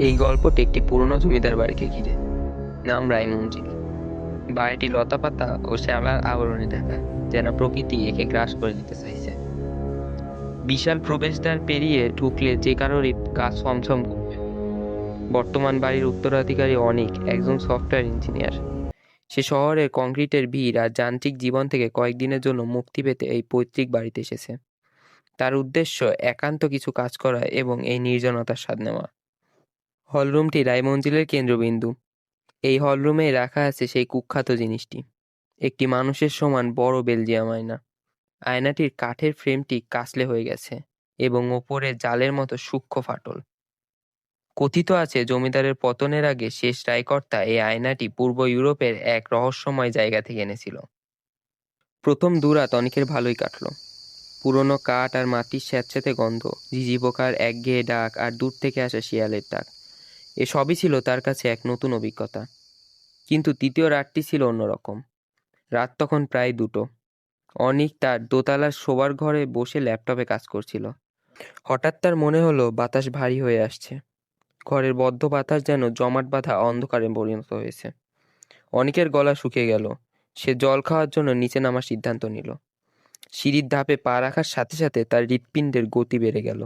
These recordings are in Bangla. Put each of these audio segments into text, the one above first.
এই গল্পটি একটি পুরনো জমিদার বাড়িকে ঘিরে। নাম রায়মঞ্জিল। বাড়িটি লতাপাতা ও শ্যাওলার আবরণে ঢাকা, যেন প্রকৃতি একে গ্রাস করে নিতে চাইছে। বিশাল প্রবেশদ্বার পেরিয়ে ঢুকলে যে কারোরই গা ছমছম করবে। বর্তমান বাড়ির উত্তরাধিকারী অনিক একজন সফটওয়্যার ইঞ্জিনিয়ার। সে শহরের কংক্রিটের ভিড় আর যান্ত্রিক জীবন থেকে কয়েকদিনের জন্য মুক্তি পেতে এই পৈতৃক বাড়িতে এসেছে। তার উদ্দেশ্য একান্ত কিছু কাজ করা এবং এই নির্জনতার স্বাদ নেওয়া। হলরুমটি রায়মঞ্জিলের কেন্দ্রবিন্দু। এই হলরুমে রাখা আছে সেই কুখ্যাত জিনিসটি, একটি মানুষের সমান বড় বেলজিয়াম আয়না। আয়নাটির কাঠের ফ্রেমটি কাচলে হয়ে গেছে এবং ওপরে জালের মতো সূক্ষ্ম ফাটল। কথিত আছে জমিদারের পতনের আগে শেষ রায়কর্তা এই আয়নাটি পূর্ব ইউরোপের এক রহস্যময় জায়গা থেকে এনেছিল। প্রথম দুরাত অনেকের ভালোই কাটলো। পুরনো কাঠ আর মাটির স্যাঁতস্যাঁতে গন্ধ, ঝিঝি পোকার একঘেয়ে ডাক আর দূর থেকে আসা শিয়ালের ডাক, এসবই ছিল তার কাছে এক নতুন অভিজ্ঞতা। কিন্তু তৃতীয় রাতটি ছিল অন্যরকম। রাত তখন প্রায় 2টো। অনিক তার দোতলার শোবার ঘরে বসে ল্যাপটপে কাজ করছিল। হঠাৎ তার মনে হলো বাতাস ভারী হয়ে আসছে। ঘরের বদ্ধ বাতাস যেন জমাট বাঁধা অন্ধকারে পরিণত হয়েছে। অনিকের গলা শুকিয়ে গেল। সে জল খাওয়ার জন্য নিচে নামার সিদ্ধান্ত নিল। সিঁড়ির ধাপে পা রাখার সাথে সাথে তার হৃৎপিণ্ডের গতি বেড়ে গেল।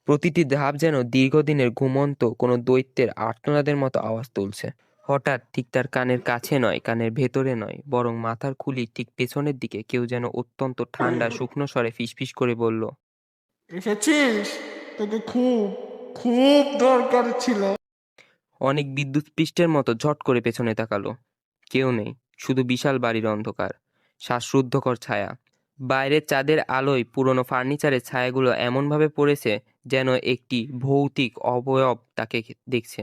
প্রতিটি ধাপ যেন দীর্ঘদিনের ঘুমন্ত কোনো দৈত্যের আর্তনাদের মতো আওয়াজ তুলছে। হঠাৎ ঠিক তার কানের কাছে নয়, কানের ভেতরে নয়, বরং মাথার খুলি ঠিক পেছনের দিকে কেউ যেন অত্যন্ত ঠান্ডা শুকনো স্বরে ফিসফিস করে বলল, এসেছিস? তোকে খুব খুব দরকার ছিল। অনেক বিদ্যুৎ পৃষ্ঠের মতো ঝট করে পেছনে তাকালো। কেউ নেই, শুধু বিশাল বাড়ির অন্ধকার, শ্বাসরুদ্ধকর ছায়া। বাইরের চাঁদের আলোয় পুরনো ফার্নিচারের ছায়াগুলো এমনভাবে পড়েছে যেন একটি ভৌতিক অবয়ব তাকে দেখছে।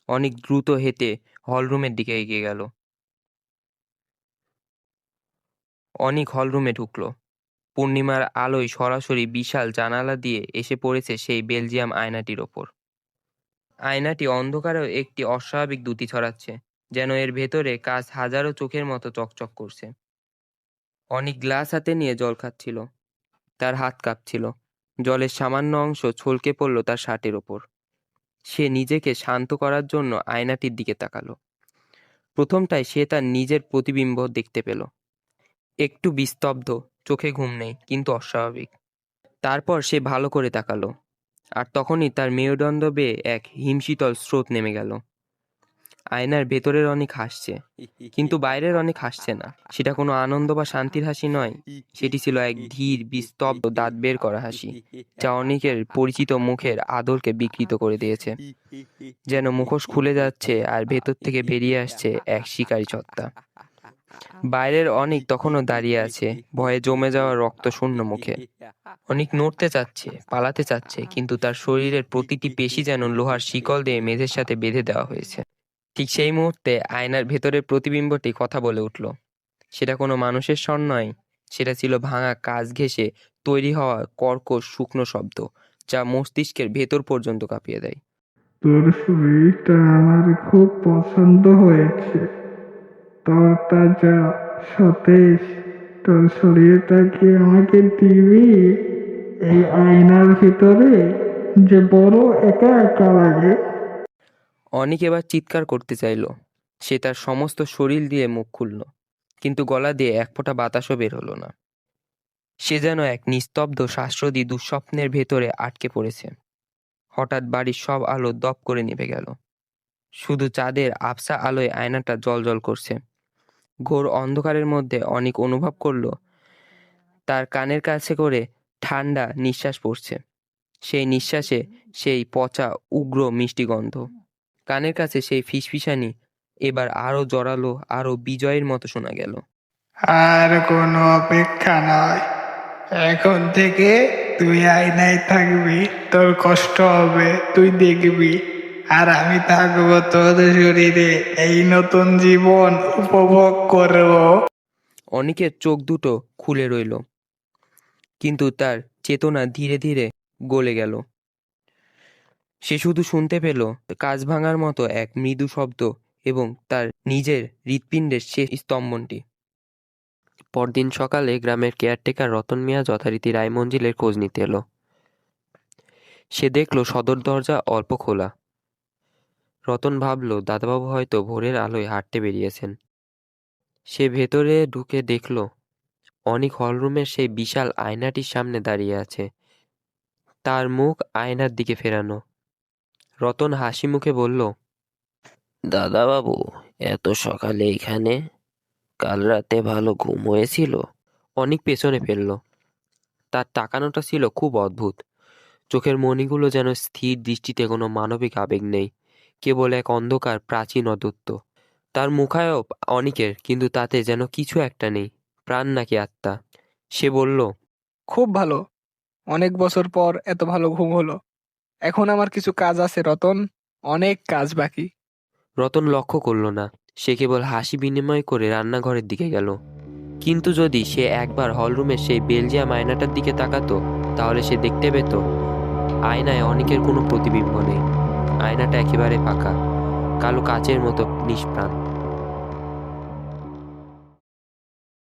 অনেক দ্রুত হেঁটে হলরুমের দিকে এগিয়ে গেল। অনেক হলরুমে ঢুকলো। পূর্ণিমার আলোয় সরাসরি বিশাল জানালা দিয়ে এসে পড়েছে সেই বেলজিয়াম আয়নাটির ওপর। আয়নাটি অন্ধকারেও একটি অস্বাভাবিক দ্যুতি ছড়াচ্ছে, যেন এর ভেতরে কাঁচ হাজারো চোখের মতো চকচক করছে। অনেক গ্লাস হাতে নিয়ে জল খাচ্ছিল। তার হাত কাঁপছিল। জলের সামান্য অংশ ছলকে পড়ল তার শার্টের ওপর। সে নিজেকে শান্ত করার জন্য আয়নাটির দিকে তাকালো। প্রথমটায় সে তার নিজের প্রতিবিম্ব দেখতে পেল। একটু বিস্তব্ধ, চোখে ঘুম নেই, কিন্তু অস্বাভাবিক। তারপর সে ভালো করে তাকালো, আর তখনই তার মেরুদণ্ড বেয়ে এক হিমশীতল স্রোত নেমে গেল। আয়নার ভেতরের অনেক হাসছে, কিন্তু বাইরের অনেক হাসছে না। সেটা কোনো আনন্দ বা শান্তির হাসি নয়, সেটি ছিল এক ধীর বিস্তব্ধ দাঁত বের করা হাসি, যা অনেকের পরিচিত মুখের আদরকে বিকৃত করে দিয়েছে। যেন মুখোশ খুলে যাচ্ছে আর ভেতর থেকে বেরিয়ে আসছে এক শিকারী সত্তা। বাইরের অনেক তখনও দাঁড়িয়ে আছে, ভয়ে জমে যাওয়া রক্ত শূন্য মুখে। অনেক নড়তে চাচ্ছে, পালাতে চাচ্ছে, কিন্তু তার শরীরের প্রতিটি পেশি যেন লোহার শিকল দিয়ে মেঝের সাথে বেঁধে দেওয়া হয়েছে। ঠিক সেই মুহূর্তে আয়নার ভেতরের প্রতিবিম্বটি কথা বলে উঠল। সেটা কোনো মানুষের স্বর নয়, সেটা ছিল ভাঙা কাঁচ ঘেঁষে তৈরি হওয়া কর্কশ শুকনো শব্দ, যা মস্তিষ্কের ভেতর পর্যন্ত কাঁপিয়ে দেয়। তোর শরীরটা আমার খুব পছন্দ হয়েছে। তোর তাজা, সতেজ। তোর শরীরটা কি আমাকে দিবি? এই আয়নার ভিতরে যে বড় একা একা লাগে। অনিক এবার চিৎকার করতে চাইল। সে তার সমস্ত শরীর দিয়ে মুখ খুলল, কিন্তু গলা দিয়ে এক ফোঁটা বাতাসও বের হলো না। সে যেন এক নিস্তব্ধ শ্বাসরোধী দুঃস্বপ্নের ভেতরে আটকে পড়েছে। হঠাৎ বাড়ির সব আলো দপ করে নিভে গেল। শুধু চাঁদের আবছা আলোয় আয়নাটা জ্বলজ্বল করছে। ঘোর অন্ধকারের মধ্যে অনেক অনুভব করলো তার কানের কাছে করে ঠান্ডা নিঃশ্বাস পড়ছে। সেই নিঃশ্বাসে সেই পচা উগ্র মিষ্টি গন্ধ। কানের কাছে সেই ফিসফিসানি এবার আরো জোরালো, আরো বিজয়ের মতো শোনা গেল। আর কোনো অপেক্ষা নয়। এখন থেকে তুই আয়নায় থাকবি। তোর কষ্ট হবে, তুই দেখবি। আর আমি থাকবো তোর শরীরে। এই নতুন জীবন উপভোগ করবো। অনিকের চোখ দুটো খুলে রইল, কিন্তু তার চেতনা ধীরে ধীরে গলে গেল। সে শুধু শুনতে পেল কাঁচ ভাঙার মতো এক মৃদু শব্দ এবং তার নিজের হৃৎপিণ্ডের শেষ স্তম্ভনটি। পরদিন সকালে গ্রামের কেয়ারটেকার রতন মিয়া যথারীতি রায়মঞ্জিলের খোঁজ নিতে এলো। সে দেখল সদর দরজা অল্প খোলা। রতন ভাবল দাদাবাবু হয়তো ভোরের আলোয় হাঁটতে বেরিয়েছেন। সে ভেতরে ঢুকে দেখল অনিক হলরুমের সেই বিশাল আয়নাটির সামনে দাঁড়িয়ে আছে, তার মুখ আয়নার দিকে ফেরানো। রতন হাসি মুখে বলল, দাদাবাবু, এত সকালে এখানে? কাল রাতে ভালো ঘুম হয়েছিল? অনিক পেছনে ফেলল। তার তাকানোটা ছিল খুব অদ্ভুত। চোখের মণিগুলো যেন স্থির দৃষ্টিতে কোনো মানবিক আবেগ নেই, কেবল এক অন্ধকার প্রাচীন অদূত্ত। তার মুখায়ও অনিকের, কিন্তু তাতে যেন কিছু একটা নেই, প্রাণ নাকি আত্মা। সে বলল, খুব ভালো, অনেক বছর পর এত ভালো ঘুম হলো। এখন আমার কিছু কাজ আছে রতন, অনেক কাজ বাকি। রতন লক্ষ্য করল না, সে কেবল হাসি বিনিময় করে রান্নাঘরের দিকে গেল। কিন্তু যদি সে একবার হলরুমের সেই বেলজিয়াম আয়নাটার দিকে তাকাতো, তাহলে সে দেখতে পেত আয়নায় অনেকের কোনো প্রতিবিম্ব নেই। আয়নাটা একেবারে ফাঁকা, কালো কাচের মতো নিষ্প্রাণ।